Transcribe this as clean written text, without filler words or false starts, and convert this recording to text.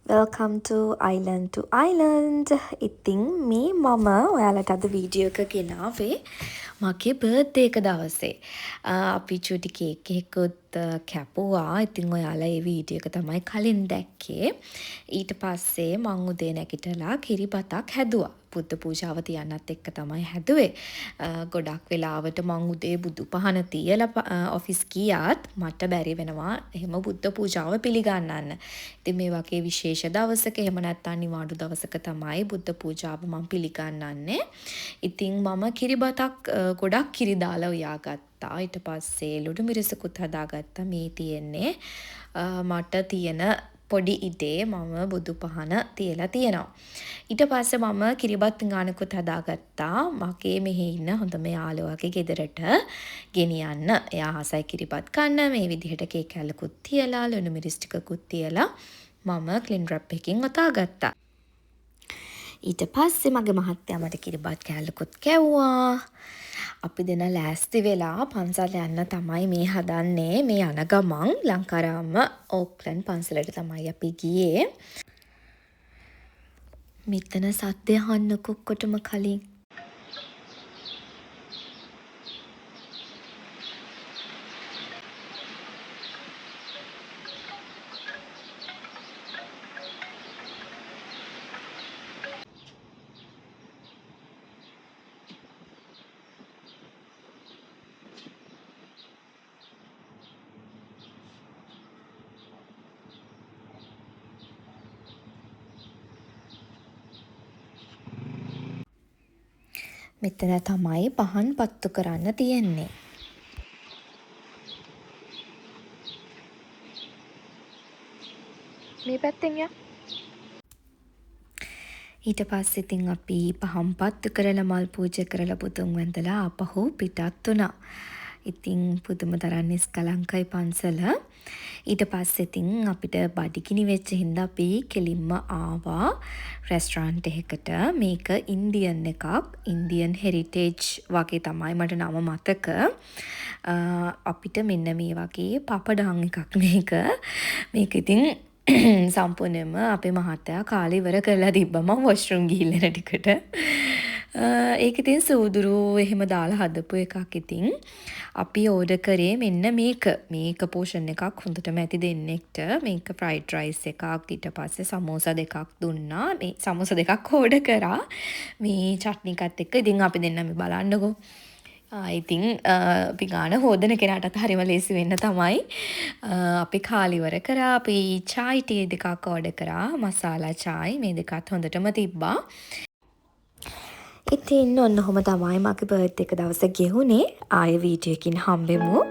Welcome to Island. ඉතින් මේ මම ඔයාලට අද වීඩියෝ එක ගෙනාවේ මගේ බර්ත්ඩේ එක දවසේ. අපි චුටි කේක් එකකුත් කැපුවා. ඉතින් ඔයාලා ඒ වීඩියෝ එක තමයි කලින් දැක්කේ. ඊට පස්සේ මං උදේ නැගිටලා කිරිබතක් හැදුවා. බුද්ධ පූජාව තියන්නත් එක්ක තමයි හැදුවේ. ගොඩක් වෙලාවට මං උදේ බුදු පහන තියලා ඔෆිස් ගියාත් මට බැරි වෙනවා එහෙම බුද්ධ පූජාව පිළිගන්නන්න. ඉතින් මේ වගේ විශේෂ දවසක එහෙම නැත්නම් නිවාඩු දවසක තමයි බුද්ධ පූජාව මම පිළිගන්නන්නේ. ඉතින් මම කිරිබතක් ගොඩක් කිරි දාලා උයාගත්තා. ඊට පස්සේ ලුණු මිරිසකුත් හදාගත්තා. මේ තියෙන්නේ මට තියෙන පොඩි ඉඩේ මම බුදු පහන තියලා තියෙනවා. ඊට පස්සේ මම කිරිබත් ගානකුත් හදාගත්තා. මගේ මෙහි ඉන්න හොඳම යාළුවාගේ ගෙදරට ගෙනියන්න. එයා ආසයි කිරිබත් කන්න. මේ විදිහට කේක් කැල්ලකුත් තියලා ලුණු මිරිස් ටිකකුත් තියලා මම ක්ලින් රැප් එකකින් ඔතාගත්තා. ඊට පස්සේ මගේ මහත්තයා මට කිරිබත් කැල්ලකුත් කැව්වා. අපි දෙන ලෑස්ති වෙලා පන්සල් යන්න තමයි මේ හදන්නේ. මේ යන ගමන් ලංකාරාම ඕක්ලන්ඩ් පන්සලට තමයි අපි ගියේ. මෙතන සද්දය අහන්නකො ඔක්කොටම කලින්. මෙතන තමයි පහන් පත්තු කරන්න තියෙන්නේ. මේ පැත්තෙන් යා. ඊට පස්සේ ඉතින් අපි පහන් පත්තු කරලා මල් පූජා කරලා පුතුන් වැඳලා ආපහු පිටත් වුණා. ඉතින් පුදුම තරම් නිස්කලංකයි පන්සල. ඊට පස්සේ ඉතින් අපිට බඩගිනි වෙච්ච හින්දා අපි කෙලින්ම ආවා රෙස්ටරන්ට් එකකට. මේක ඉන්දියන් එකක්. ඉන්දියන් හෙරිටේජ් වගේ තමයි මට නම මතක. අපිට මෙන්න මේ වගේ පපඩම් එකක් මේක. මේක ඉතින් සම්පූර්ණයෙන්ම අපේ මහත්තයා කාලේ ඉවර කරලා තිබ්බා මම වොෂ්රූම් ගිහිල්ලා ටිකට. ඒක ඉතින් සූදුරු එහෙම දාලා හදපු එකක් ඉතින්. අපි ඕඩර් කරේ මෙන්න මේක. මේක පෝෂන් එකක් හොඳටම ඇති දෙන්නෙක්ට. මේක ෆ්‍රයිඩ් රයිස් එකක්. ඊට පස්සේ සමෝසා දෙකක් දුන්නා. මේ සමෝසා දෙකක් ඕඩර් කරා. මේ චට්නි එකත් එක්ක ඉතින් අපි දෙන්නම බලන්නකෝ. ඉතින් අපි ගාන හෝදන කෙනාටත් හරිම ලේසි වෙන්න තමයි. අපි කාලි ඉවර කරා. අපි චායි ටී දෙකක් ඕඩර් කරා. මසාලා චායි මේ දෙකත් හොඳටම තිබ්බා. ඉතින් ඔන්න ඔහොම තමයි මගේ බර්ත්ඩේ එක දවස ගෙවුනේ. ආයෙ වීඩියෝ එකකින් හම්බෙමු.